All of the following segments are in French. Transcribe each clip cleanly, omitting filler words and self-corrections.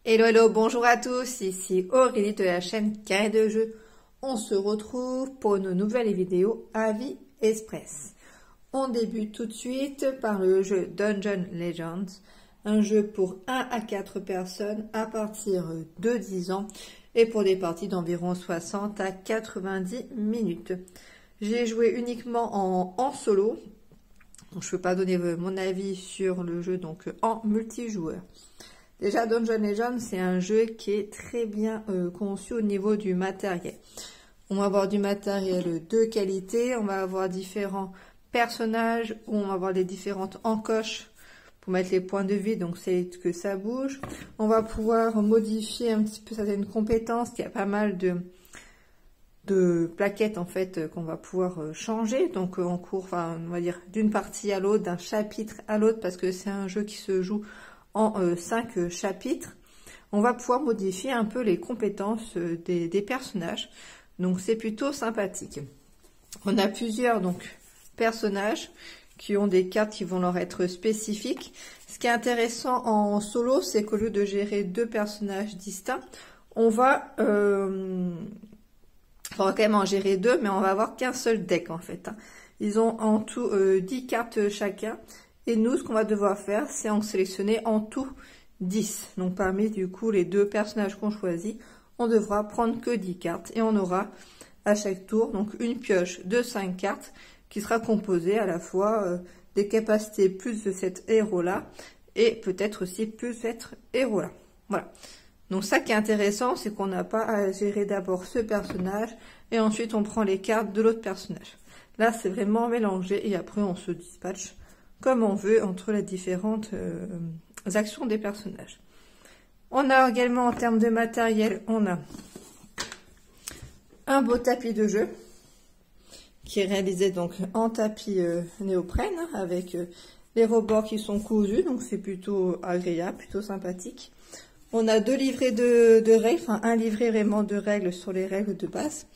Hello, hello, bonjour à tous, ici Aurélie de la chaîne Carré de Jeu. On se retrouve pour une nouvelle vidéo Avis Express. On débute tout de suite par le jeu Dungeon Legends, un jeu pour 1 à 4 personnes à partir de 10 ans et pour des parties d'environ 60 à 90 minutes. J'ai joué uniquement en solo, donc je ne peux pas donner mon avis sur le jeu donc en multijoueur. Déjà, Dungeon Legends, c'est un jeu qui est très bien conçu au niveau du matériel. On va avoir du matériel de qualité, on va avoir différents personnages, on va avoir les différentes encoches pour mettre les points de vie, donc c'est que ça bouge. On va pouvoir modifier un petit peu certaines compétences, il y a pas mal de plaquettes en fait qu'on va pouvoir changer, donc en cours, enfin, on va dire d'une partie à l'autre, d'un chapitre à l'autre, parce que c'est un jeu qui se joue en 5 chapitres. On va pouvoir modifier un peu les compétences des personnages, donc c'est plutôt sympathique. On a plusieurs donc personnages qui ont des cartes qui vont leur être spécifiques. Ce qui est intéressant en solo, c'est qu'au lieu de gérer 2 personnages distincts, on va quand même en gérer 2, mais on va avoir qu'un seul deck en fait. Ils ont en tout 10 cartes chacun. Et nous, ce qu'on va devoir faire, c'est en sélectionner en tout 10. Donc parmi du coup les 2 personnages qu'on choisit, on devra prendre que 10 cartes. Et on aura à chaque tour donc une pioche de 5 cartes qui sera composée à la fois des capacités plus de cet héros-là et peut-être aussi plus de cet héros-là. Voilà. Donc ça qui est intéressant, c'est qu'on n'a pas à gérer d'abord ce personnage et ensuite on prend les cartes de l'autre personnage. Là, c'est vraiment mélangé et après on se dispatche comme on veut entre les différentes actions des personnages. On a également en termes de matériel, on a un beau tapis de jeu qui est réalisé donc en tapis néoprène avec les rebords qui sont cousus, donc c'est plutôt agréable, plutôt sympathique. On a 2 livrets de règles, enfin un livret vraiment de règles sur les règles de base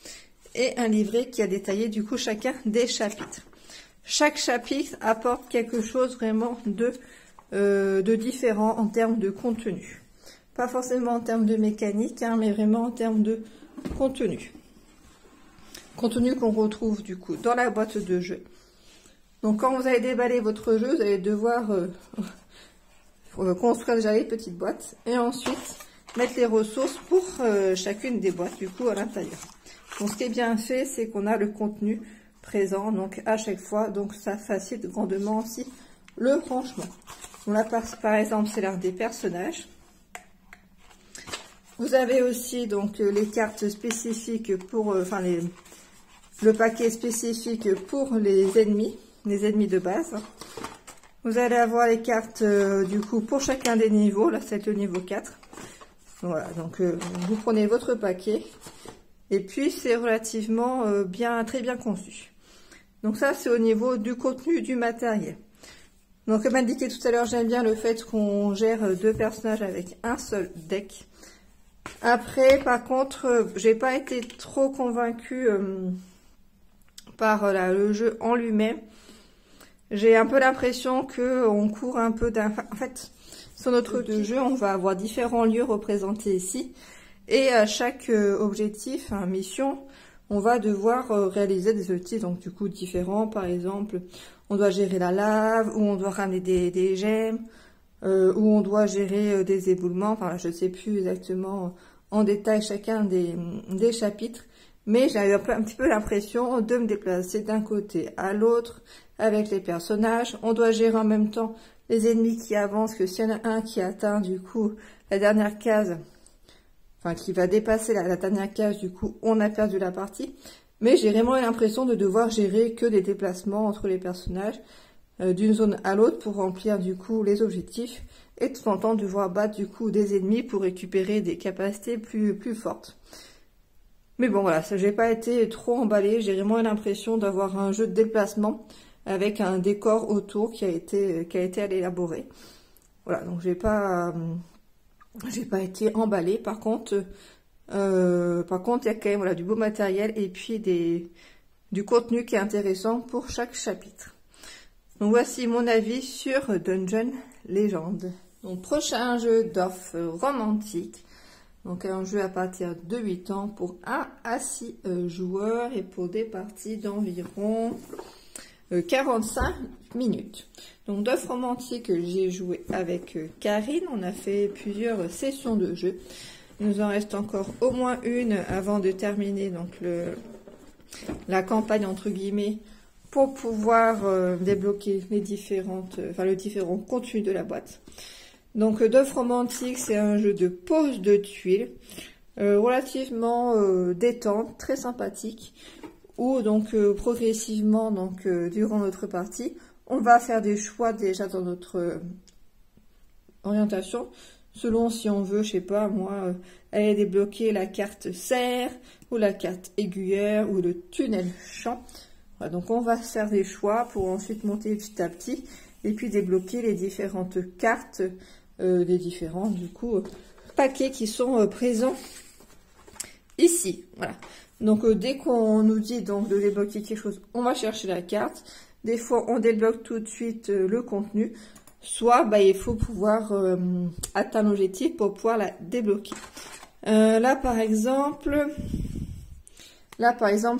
et un livret qui a détaillé du coup chacun des chapitres. Chaque chapitre apporte quelque chose vraiment de différent en termes de contenu. Pas forcément en termes de mécanique, mais vraiment en termes de contenu. Contenu qu'on retrouve du coup dans la boîte de jeu. Donc quand vous allez déballer votre jeu, vous allez devoir construire déjà les petites boîtes et ensuite mettre les ressources pour chacune des boîtes du coup à l'intérieur. Donc ce qui est bien fait, c'est qu'on a le contenu présent donc à chaque fois, donc ça facilite grandement aussi le rangement. On la passe par exemple, c'est l'un des personnages. Vous avez aussi donc les cartes spécifiques pour le paquet spécifique pour les ennemis de base. Vous allez avoir les cartes du coup pour chacun des niveaux. Là c'est le niveau 4. Voilà, donc vous prenez votre paquet et puis c'est relativement très bien conçu. Donc ça, c'est au niveau du contenu du matériel. Donc comme indiqué tout à l'heure, j'aime bien le fait qu'on gère 2 personnages avec un seul deck. Après, par contre, j'ai pas été trop convaincue par le jeu en lui-même. J'ai un peu l'impression que on court un peu d'un... En fait, sur notre jeu, on va avoir différents lieux représentés ici. Et à chaque objectif, mission, on va devoir réaliser des objectifs donc du coup différents. Par exemple, on doit gérer la lave, ou on doit ramener des gemmes, ou on doit gérer des éboulements. Enfin, là, je ne sais plus exactement en détail chacun des chapitres, mais j'avais un petit peu l'impression de me déplacer d'un côté à l'autre avec les personnages. On doit gérer en même temps les ennemis qui avancent, que s'il y en a un qui atteint du coup la dernière case, qui va dépasser la dernière case, du coup, on a perdu la partie. Mais j'ai vraiment l'impression de devoir gérer que des déplacements entre les personnages d'une zone à l'autre pour remplir, du coup, les objectifs. Et de temps en temps, devoir battre, du coup, des ennemis pour récupérer des capacités plus fortes. Mais bon, voilà, ça, j'ai pas été trop emballée. J'ai vraiment l'impression d'avoir un jeu de déplacement avec un décor autour qui a été élaboré. Voilà, donc j'ai pas été emballée. Par contre, il y a quand même du beau matériel et puis du contenu qui est intéressant pour chaque chapitre. Donc voici mon avis sur Dungeon Legends. Donc prochain jeu d'off romantique. Donc un jeu à partir de 8 ans pour 1 à 6 joueurs et pour des parties d'environ 45 minutes. Donc d'off romantique, j'ai joué avec Karine. On a fait plusieurs sessions de jeu. Il nous en reste encore au moins une avant de terminer donc la campagne entre guillemets pour pouvoir débloquer les le différent contenu de la boîte. Donc d'off romantique, c'est un jeu de pose de tuiles relativement détente, très sympathique, où donc progressivement durant notre partie, on va faire des choix déjà dans notre orientation, selon si on veut, je sais pas moi, aller débloquer la carte serre ou la carte aiguillère ou le tunnel champ. Voilà, donc on va faire des choix pour ensuite monter petit à petit et puis débloquer les différentes cartes des différents du coup paquets qui sont présents ici. Voilà. Donc dès qu'on nous dit donc de débloquer quelque chose, on va chercher la carte. Des fois on débloque tout de suite le contenu, soit il faut pouvoir atteindre l'objectif pour pouvoir la débloquer. Là par exemple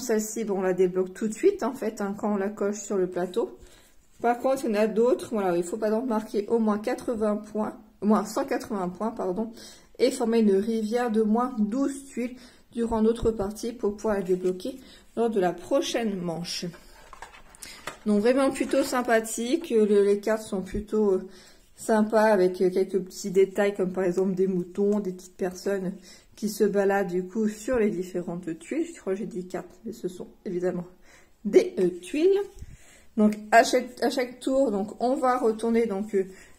celle-ci, bon, on la débloque tout de suite en fait quand on la coche sur le plateau. Par contre, il y en a d'autres, voilà, il faut par exemple marquer au moins 180 points, pardon, et former une rivière de moins 12 tuiles durant notre partie pour pouvoir la débloquer lors de la prochaine manche. Donc vraiment plutôt sympathique, les cartes sont plutôt sympas avec quelques petits détails comme par exemple des moutons, des petites personnes qui se baladent du coup sur les différentes tuiles. Je crois que j'ai dit cartes, mais ce sont évidemment des tuiles. Donc à chaque tour, donc on va retourner donc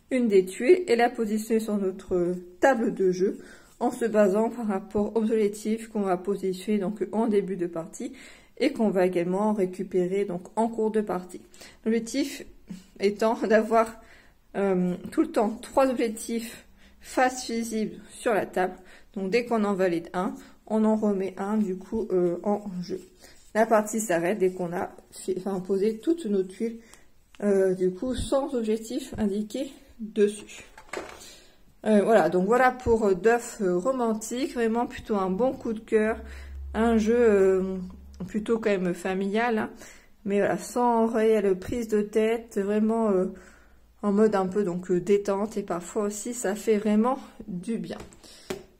une des tuiles et la positionner sur notre table de jeu en se basant par rapport aux objectifs qu'on va positionner donc en début de partie et qu'on va également récupérer donc en cours de partie. L'objectif étant d'avoir tout le temps 3 objectifs face visible sur la table. Donc dès qu'on en valide un, on en remet un du coup en jeu. La partie s'arrête dès qu'on a posé toutes nos tuiles du coup sans objectif indiqué dessus. Voilà, donc voilà pour d'off romantique, vraiment plutôt un bon coup de cœur, un jeu plutôt quand même familial, hein, mais voilà, sans réelle prise de tête, vraiment en mode un peu donc détente, et parfois aussi ça fait vraiment du bien.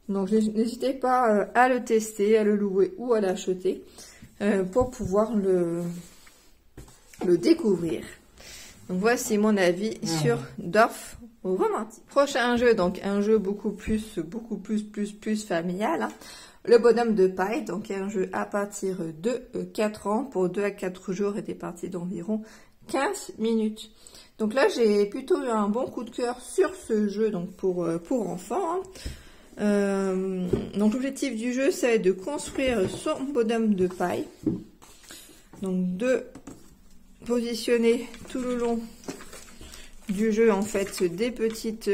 Donc n'hésitez pas à le tester, à le louer ou à l'acheter pour pouvoir le découvrir. Donc voici mon avis sur d'off romantique. Prochain jeu, donc un jeu beaucoup plus familial, hein. Le bonhomme de paille, donc un jeu à partir de 4 ans pour 2 à 4 jours et des parties d'environ 15 minutes. Donc là j'ai plutôt eu un bon coup de cœur sur ce jeu donc pour enfants, hein. Donc l'objectif du jeu, c'est de construire son bonhomme de paille, donc de positionner tout le long du jeu en fait des petites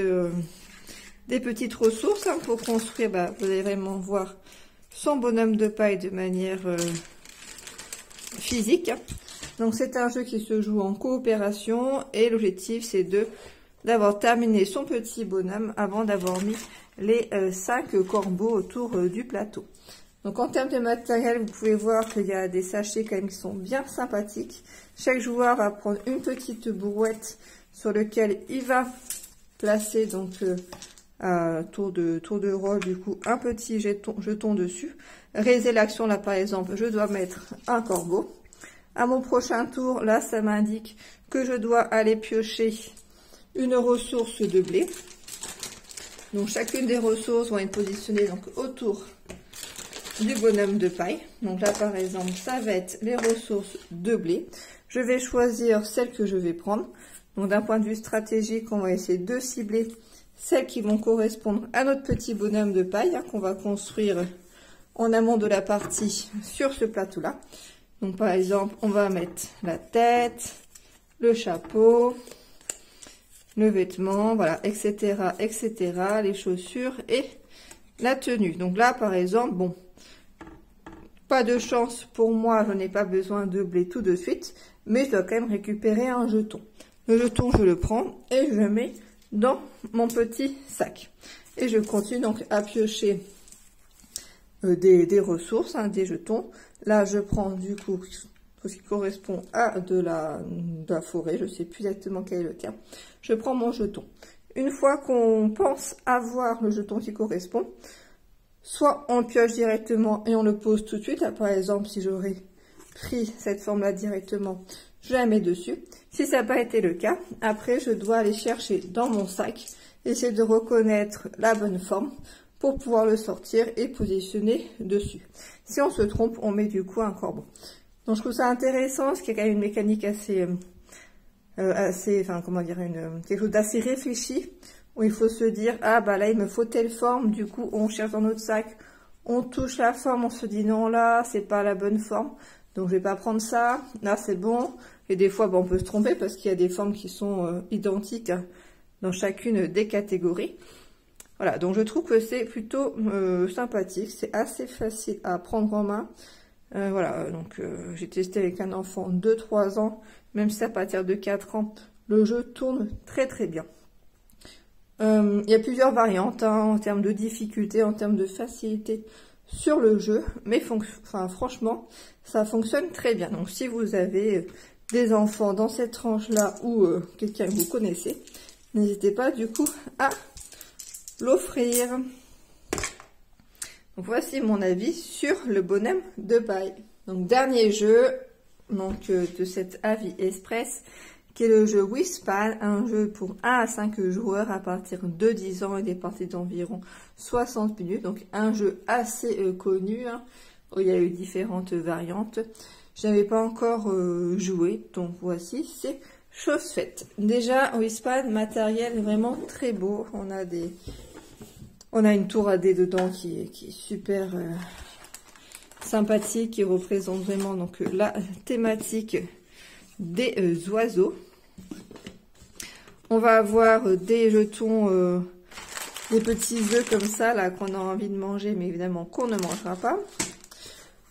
ressources, hein, pour construire. Vous allez vraiment voir son bonhomme de paille de manière physique, hein. Donc c'est un jeu qui se joue en coopération et l'objectif c'est d'avoir terminé son petit bonhomme avant d'avoir mis les 5 corbeaux autour du plateau. Donc en termes de matériel, vous pouvez voir qu'il y a des sachets quand même qui sont bien sympathiques. Chaque joueur va prendre une petite brouette sur laquelle il va placer donc à tour de rôle du coup un petit jeton dessus. Réaliser l'action là par exemple, je dois mettre un corbeau. À mon prochain tour, là ça m'indique que je dois aller piocher une ressource de blé. Donc chacune des ressources vont être positionnées donc autour du bonhomme de paille. Donc là par exemple ça va être les ressources de blé. Je vais choisir celles que je vais prendre. Donc d'un point de vue stratégique, on va essayer de cibler celles qui vont correspondre à notre petit bonhomme de paille, hein, qu'on va construire en amont de la partie sur ce plateau là. Donc par exemple on va mettre la tête, le chapeau, le vêtement, voilà, etc., les chaussures et la tenue. Donc là, par exemple, bon, pas de chance pour moi, je n'ai pas besoin de blé tout de suite, mais je dois quand même récupérer un jeton. Le jeton, je le prends et je le mets dans mon petit sac. Et je continue donc à piocher des ressources, hein, des jetons. Là, je prends du coup ce qui correspond à de la forêt. Je sais plus exactement quel est le terme. Je prends mon jeton. Une fois qu'on pense avoir le jeton qui correspond, soit on le pioche directement et on le pose tout de suite. Là, par exemple, si j'aurais pris cette forme-là directement, je la mets dessus. Si ça n'a pas été le cas, après, je dois aller chercher dans mon sac, essayer de reconnaître la bonne forme pour pouvoir le sortir et positionner dessus. Si on se trompe, on met du coup un corbeau. Donc, je trouve ça intéressant, parce qu'il y a quand même une mécanique assez, enfin, comment dire, quelque chose d'assez réfléchi, où il faut se dire, ah, bah là, il me faut telle forme, du coup, on cherche dans notre sac, on touche la forme, on se dit, non, là, c'est pas la bonne forme, donc je vais pas prendre ça, là, c'est bon. Et des fois, bah, on peut se tromper, parce qu'il y a des formes qui sont identiques dans chacune des catégories. Voilà, donc je trouve que c'est plutôt sympathique, c'est assez facile à prendre en main. Voilà, donc j'ai testé avec un enfant de 3 ans, même si à partir de 4 ans, le jeu tourne très très bien. Il y a plusieurs variantes hein, en termes de difficulté, en termes de facilité sur le jeu, mais enfin, franchement, ça fonctionne très bien. Donc si vous avez des enfants dans cette tranche-là ou quelqu'un que vous connaissez, n'hésitez pas du coup à l'offrir. Donc voici mon avis sur le bonhomme de paille. Donc dernier jeu donc, de cet avis express, qui est le jeu Wingspan, un jeu pour 1 à 5 joueurs à partir de 10 ans et des parties d'environ 60 minutes. Donc un jeu assez connu, hein, où il y a eu différentes variantes. Je n'avais pas encore joué, donc voici, c'est chose faite. Déjà, Wingspan, matériel vraiment très beau. On a une tour à dés dedans qui est super sympathique, qui représente vraiment donc la thématique des oiseaux. On va avoir des jetons, des petits œufs comme ça là qu'on a envie de manger, mais évidemment qu'on ne mangera pas.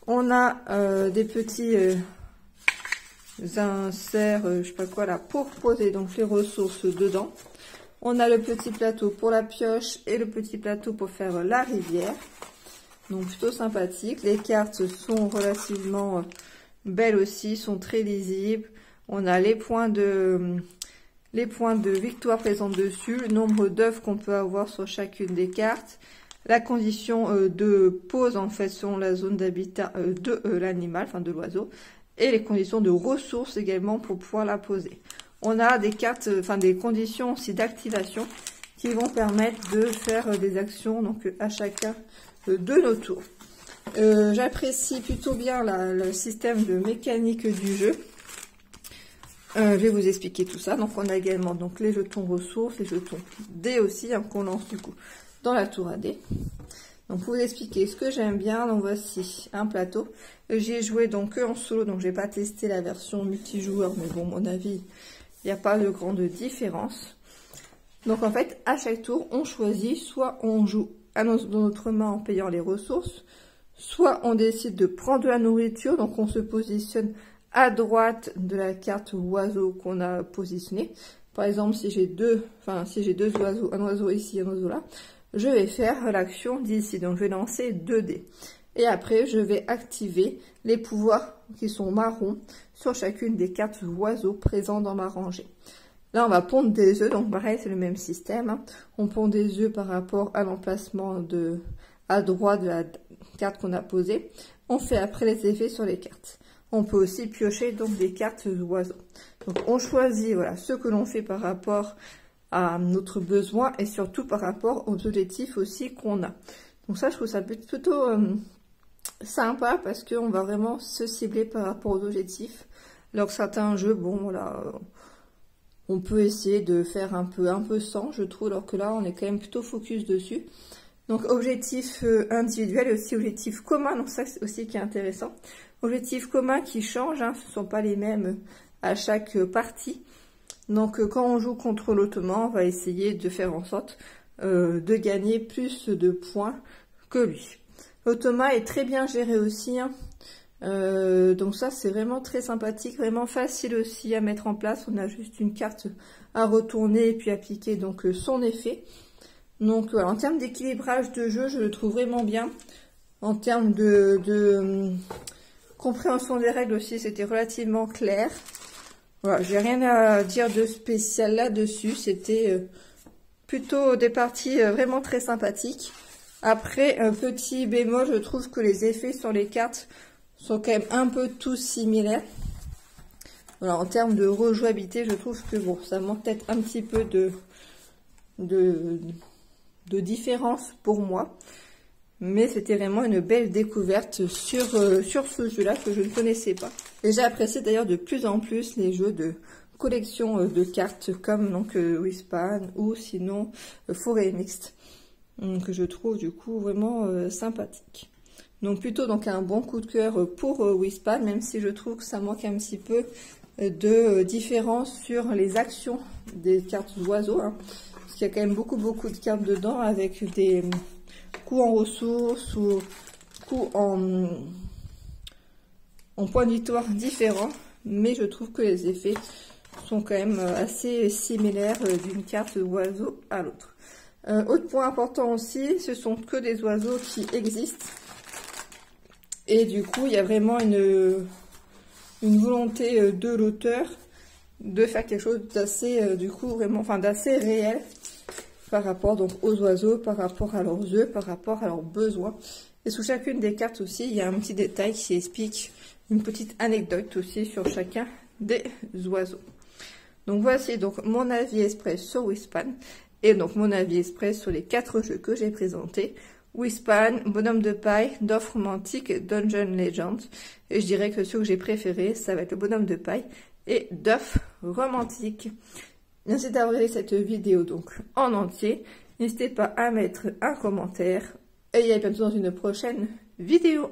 On a des petits inserts, je sais pas quoi là, pour poser donc les ressources dedans. On a le petit plateau pour la pioche et le petit plateau pour faire la rivière. Donc plutôt sympathique. Les cartes sont relativement belles aussi, sont très lisibles. On a les points de victoire présents dessus, le nombre d'œufs qu'on peut avoir sur chacune des cartes, la condition de pose en fait selon la zone d'habitat de l'animal, enfin de l'oiseau, et les conditions de ressources également pour pouvoir la poser. On a des cartes, enfin des conditions aussi d'activation qui vont permettre de faire des actions donc à chacun de nos tours. J'apprécie plutôt bien le système de mécanique du jeu. Je vais vous expliquer tout ça. Donc on a également donc les jetons ressources, les jetons dés aussi hein, qu'on lance du coup dans la tour à dés. Donc pour vous expliquer ce que j'aime bien, donc voici un plateau. J'y ai joué donc que en solo, donc j'ai pas testé la version multijoueur, mais bon, mon avis, il n'y a pas de grande différence. Donc en fait, à chaque tour, on choisit, soit on joue dans notre main en payant les ressources, soit on décide de prendre de la nourriture, donc on se positionne à droite de la carte oiseau qu'on a positionné. Par exemple, si j'ai deux oiseaux, un oiseau ici, un oiseau là, je vais faire l'action d'ici. Donc je vais lancer 2 dés. Et après, je vais activer les pouvoirs qui sont marrons sur chacune des cartes oiseaux présents dans ma rangée. Là, on va pondre des œufs, donc pareil, c'est le même système. Hein. On pond des œufs par rapport à l'emplacement à droite de la carte qu'on a posée. On fait après les effets sur les cartes. On peut aussi piocher donc des cartes oiseaux. Donc on choisit voilà ce que l'on fait par rapport à notre besoin et surtout par rapport aux objectifs aussi qu'on a. Donc ça, je trouve ça plutôt sympa parce qu'on va vraiment se cibler par rapport aux objectifs. Alors que certains jeux, bon voilà, on peut essayer de faire un peu sans, je trouve, alors que là, on est quand même plutôt focus dessus. Donc objectif individuel et aussi objectif commun, donc ça c'est aussi qui est intéressant. Objectifs communs qui changent, hein, ce ne sont pas les mêmes à chaque partie. Donc quand on joue contre l'Ottoman, on va essayer de faire en sorte de gagner plus de points que lui. L'Ottoman est très bien géré aussi, hein. Donc ça c'est vraiment très sympathique, vraiment facile aussi à mettre en place. On a juste une carte à retourner et puis appliquer donc son effet. Donc voilà, en termes d'équilibrage de jeu, je le trouve vraiment bien. En termes de compréhension des règles aussi, c'était relativement clair. Voilà, j'ai rien à dire de spécial là-dessus. C'était plutôt des parties vraiment très sympathiques. Après, un petit bémol, je trouve que les effets sur les cartes sont quand même un peu tous similaires. Voilà, en termes de rejouabilité, je trouve que bon, ça manque peut-être un petit peu de différence pour moi. Mais c'était vraiment une belle découverte sur ce jeu-là que je ne connaissais pas. Et j'ai apprécié d'ailleurs de plus en plus les jeux de collection de cartes comme donc Wispan ou sinon Forêt Mixte, que je trouve du coup vraiment sympathique. Donc plutôt donc un bon coup de cœur pour Wispan, même si je trouve que ça manque un petit peu de différence sur les actions des cartes oiseaux, hein, parce qu'il y a quand même beaucoup de cartes dedans avec des coups en ressources ou coups en points de victoire différents, mais je trouve que les effets sont quand même assez similaires d'une carte oiseau à l'autre. Autre point important aussi, ce sont que des oiseaux qui existent, et du coup il y a vraiment une volonté de l'auteur de faire quelque chose d'assez du coup vraiment, enfin d'assez réel par rapport donc aux oiseaux, par rapport à leurs œufs, par rapport à leurs besoins. Et sous chacune des cartes aussi, il y a un petit détail qui explique une petite anecdote aussi sur chacun des oiseaux. Donc voici donc mon avis express sur Wispan et donc mon avis express sur les 4 jeux que j'ai présentés. Wispan, Bonhomme de paille, Dwarf romantique, Dungeon Legends. Et je dirais que ceux que j'ai préférés, ça va être le Bonhomme de paille et Dwarf romantique. Merci d'avoir regardé cette vidéo donc en entier. N'hésitez pas à mettre un commentaire et à bientôt dans une prochaine vidéo.